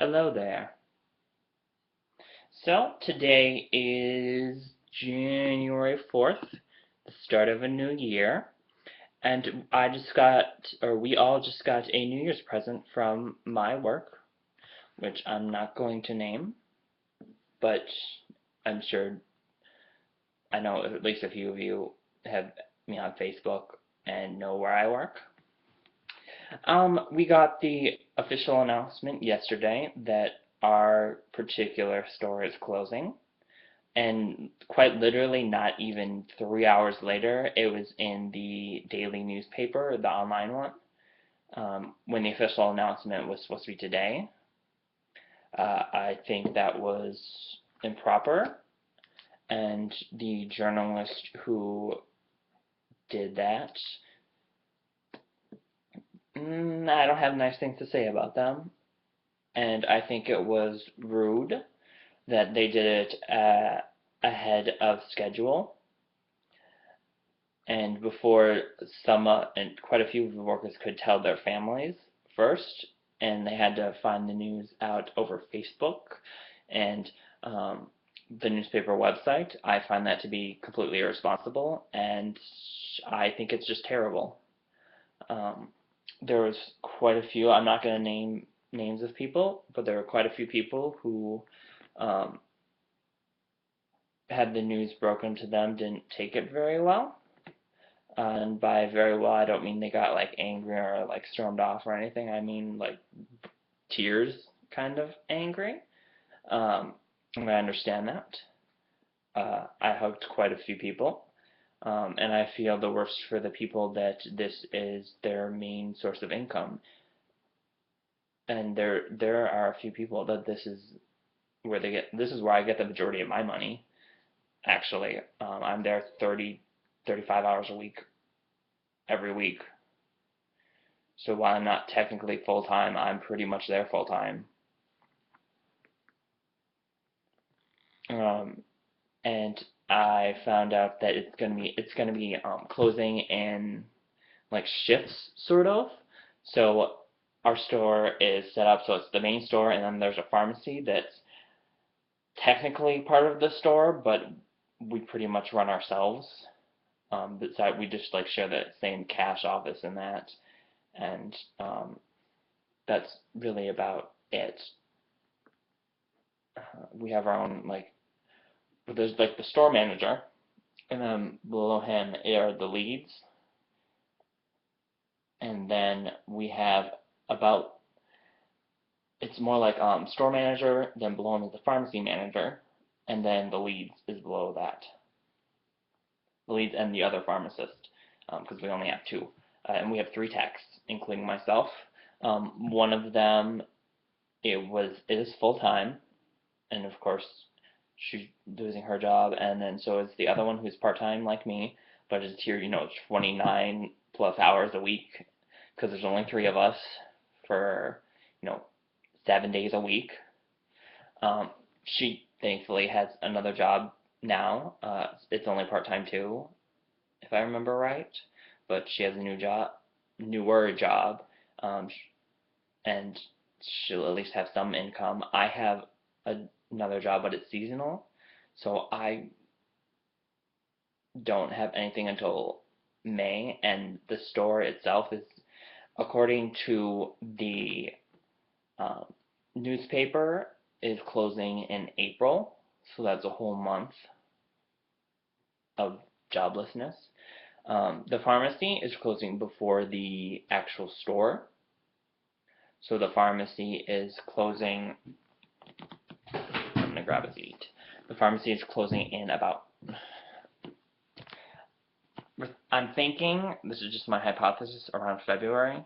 Hello there. So, today is January 4th, the start of a new year, and we all just got a New Year's present from my work, which I'm not going to name, but I'm sure I know at least a few of you have me on Facebook and know where I work. We got the official announcement yesterday that our particular store is closing. And quite literally, not even 3 hours later, it was in the daily newspaper, the online one, when the official announcement was supposed to be today. I think that was improper, and the journalist who did that, I don't have nice things to say about them, and I think it was rude that they did it ahead of schedule and before some and quite a few of the workers could tell their families first, and they had to find the news out over Facebook and the newspaper website. I find that to be completely irresponsible, and I think it's just terrible. Um, there was quite a few. I'm not going to name names of people, but there were quite a few people who um, had the news broken to them didn't take it very well. And by very well, I don't mean they got like angry or like stormed off or anything. I mean like tears kind of angry. And I understand that. I hugged quite a few people. And I feel the worst for the people that this is their main source of income. And there are a few people that this is where I get the majority of my money, actually. I'm there 35 hours a week, every week. So while I'm not technically full-time, I'm pretty much there full-time. Um, and I found out that it's gonna be closing in like shifts, sort of. So our store is set up so it's the main store, and then there's a pharmacy that's technically part of the store, but we pretty much run ourselves. Besides, we just like share the same cash office and that, and that's really about it. We have our own like there's like the store manager, and then below him are the leads, and then we have about it's more like store manager, then below him is the pharmacy manager, and then the leads is below that. The leads and the other pharmacist, because we only have two, and we have three techs, including myself. One of them it is full time, and of course she's losing her job, and then so is the other one who's part time like me, but is here 29 plus hours a week because there's only three of us for 7 days a week. She thankfully has another job now. It's only part time too, if I remember right, but she has a newer job, um, and she'll at least have some income. I have another job, but it's seasonal, so I don't have anything until May, and the store itself is, according to the um, newspaper, is closing in April, so that's a whole month of joblessness. The pharmacy is closing before the actual store, so the pharmacy is closing. I'm gonna grab a seat. The pharmacy is closing in about. I'm thinking this is just my hypothesis around February,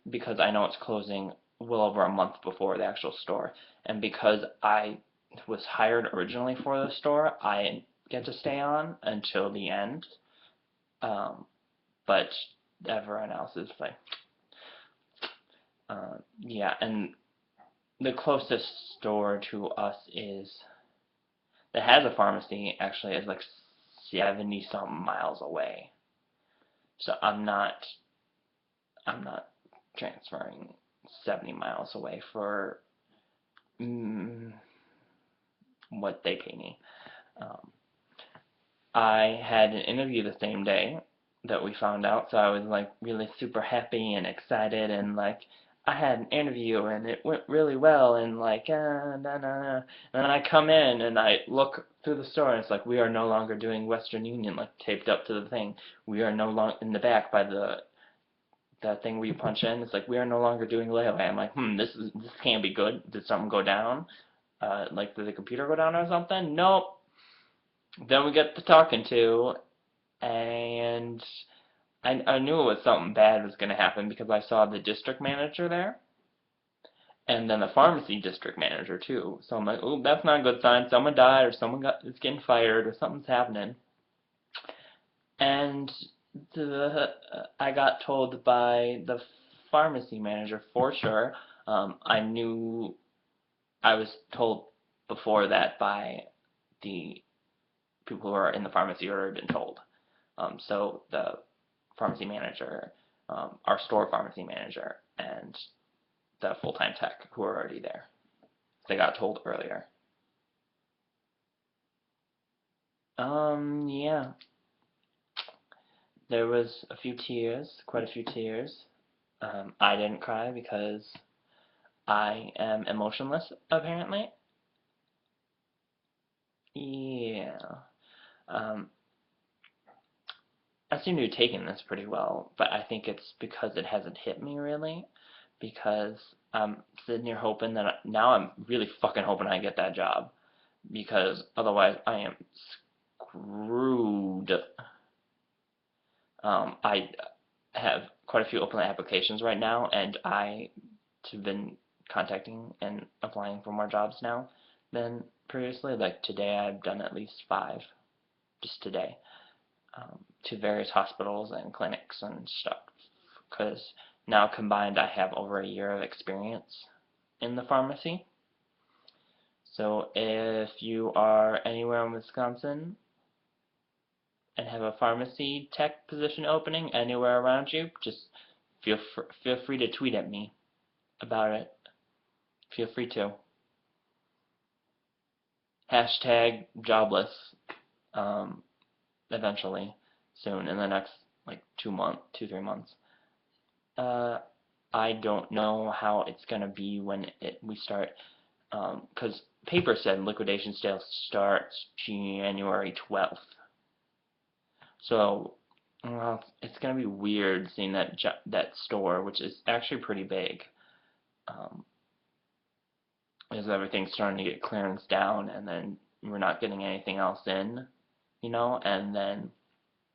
because I know it's closing well over a month before the actual store, and because I was hired originally for the store, I get to stay on until the end. But everyone else is like, yeah, and the closest store to us that has a pharmacy actually is like 70 something miles away. So I'm not transferring 70 miles away for mm, what they pay me. Um, I had an interview the same day that we found out, so I was like really super happy and excited, and like I had an interview and it went really well, and like nah, nah, nah. And then I come in and I look through the store and it's like, we are no longer doing Western Union, like taped up to the thing. We are no longer in the back by the that thing where you punch in. It's like, we are no longer doing layaway. I'm like, this can't be good. Did something go down? Like did the computer go down or something? Nope. Then we get to talking to, and I knew it was something bad was going to happen because I saw the district manager there, and then the pharmacy district manager too. So I'm like, oh, that's not a good sign. Someone died, or is getting fired, or something's happening. And I got told by the pharmacy manager for sure. I knew I was told before that by the people who are in the pharmacy or had been told. So the pharmacy manager, our store pharmacy manager, and the full-time tech who were already there. They got told earlier. Yeah. There was a few tears, quite a few tears. I didn't cry because I am emotionless, apparently. Yeah. Um, I seem to be taking this pretty well, but I think it's because it hasn't hit me really. Because I'm sitting here hoping that now I'm really fucking hoping I get that job. Because otherwise I am screwed. I have quite a few open applications right now, and I have been contacting and applying for more jobs now than previously. Like today, I've done at least 5, just today, to various hospitals and clinics and stuff. Because now combined, I have over a year of experience in the pharmacy. So if you are anywhere in Wisconsin and have a pharmacy tech position opening anywhere around you, just feel free to tweet at me about it. Feel free to. Hashtag jobless. Eventually, soon, in the next like 3 months. I don't know how it's gonna be when we start, because paper said liquidation sales starts January 12th. So, well, it's gonna be weird seeing that store, which is actually pretty big, as everything's starting to get clearance down, and then we're not getting anything else in, and then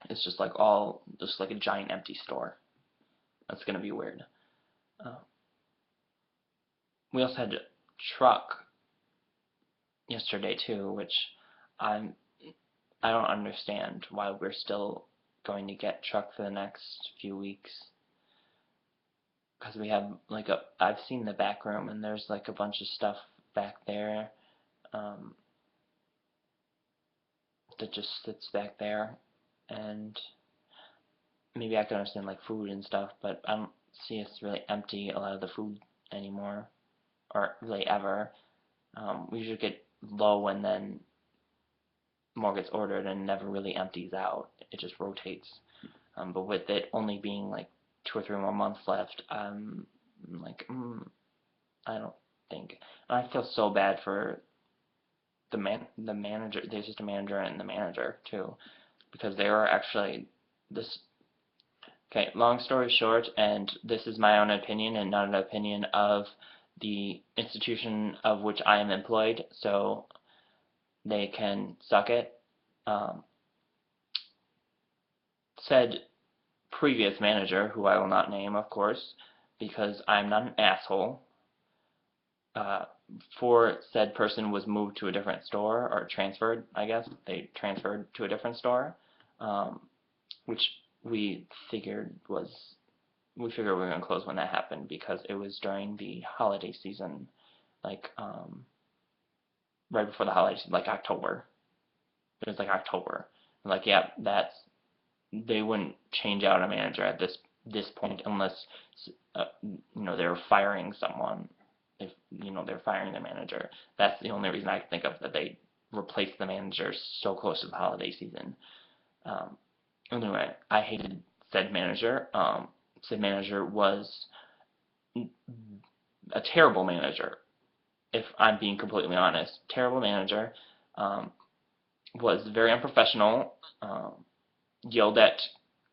it's just like a giant empty store. That's gonna be weird. We also had a truck yesterday too, which I'm I don't understand why we're still going to get truck for the next few weeks. Because we have I've seen the back room and there's like a bunch of stuff back there that just sits back there, and maybe I can understand like food and stuff, but I don't see us really empty a lot of the food anymore, or really ever. We usually get low and then more gets ordered and never really empties out. It just rotates. But with it only being like 2 or 3 more months left, I'm like, I don't think. And I feel so bad for the manager, the assistant manager, and the manager too, because they were actually this. Okay, long story short, and this is my own opinion and not an opinion of the institution of which I am employed, so they can suck it. Said previous manager, who I will not name, of course, because I'm not an asshole, for said person was moved to a different store, or transferred, I guess. They transferred to a different store, which we figured we were going to close when that happened, because it was during the holiday season, like, right before the holiday season, like October. It was like October. Like, yeah, they wouldn't change out a manager at this this point unless they're firing someone. If they're firing their manager, that's the only reason I can think of that they replaced the manager so close to the holiday season. Anyway, I hated said manager. Said manager was a terrible manager. If I'm being completely honest, terrible manager. Was very unprofessional. Yelled at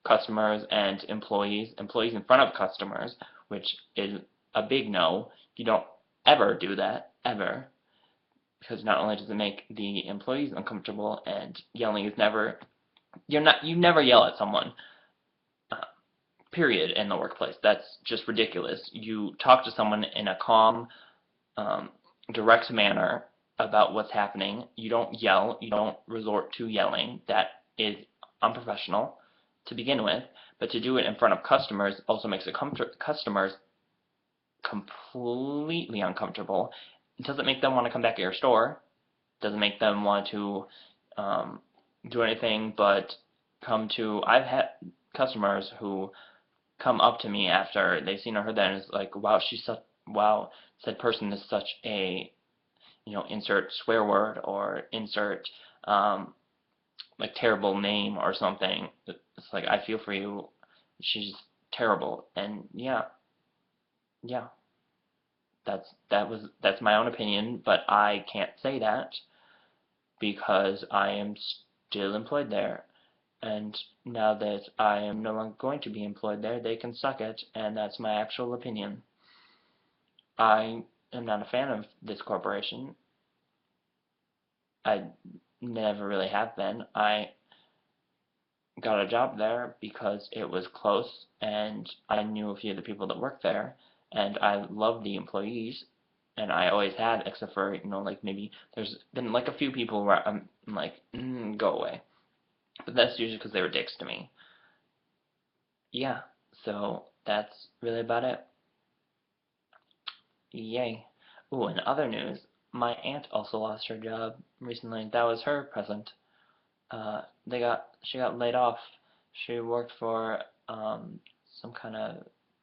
customers and employees in front of customers, which is a big no. You don't ever do that, ever, because not only does it make the employees uncomfortable, and yelling is never, you never yell at someone, period, in the workplace. That's just ridiculous. You talk to someone in a calm, direct manner about what's happening. You don't yell. You don't resort to yelling. That is unprofessional to begin with, but to do it in front of customers also makes the customers completely uncomfortable. It doesn't make them want to come back to your store. It doesn't make them want to do anything but come to. I've had customers who come up to me after they've seen or heard that and it's like, wow, said person is such a, insert swear word or insert like terrible name or something. It's like, I feel for you. She's terrible. And yeah, that's my own opinion, but I can't say that because I am still employed there. And now that I am no longer going to be employed there, they can suck it, and that's my actual opinion. I am not a fan of this corporation. I never really have been. I got a job there because it was close, and I knew a few of the people that worked there, and I loved the employees, and I always had, except for, like maybe there's been like a few people where I'm like, go away. But that's usually because they were dicks to me. Yeah, so that's really about it. Yay. Ooh, in other news, my aunt also lost her job recently. That was her present. She got laid off. She worked for some kind of,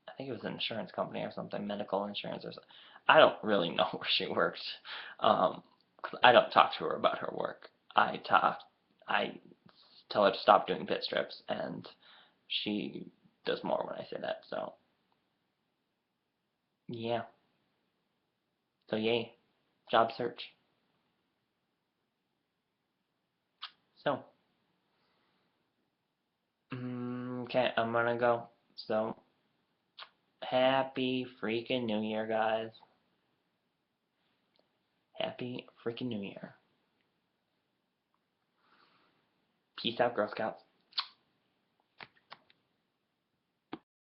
I think it was an insurance company or something, medical insurance or something. I don't really know where she worked. 'Cause I don't talk to her about her work. I tell her to stop doing pit strips, and she does more when I say that. So yeah. So yay, job search. So okay, I'm gonna go. So happy freaking New Year, guys. Happy freaking New Year. Peace out, Girl Scouts.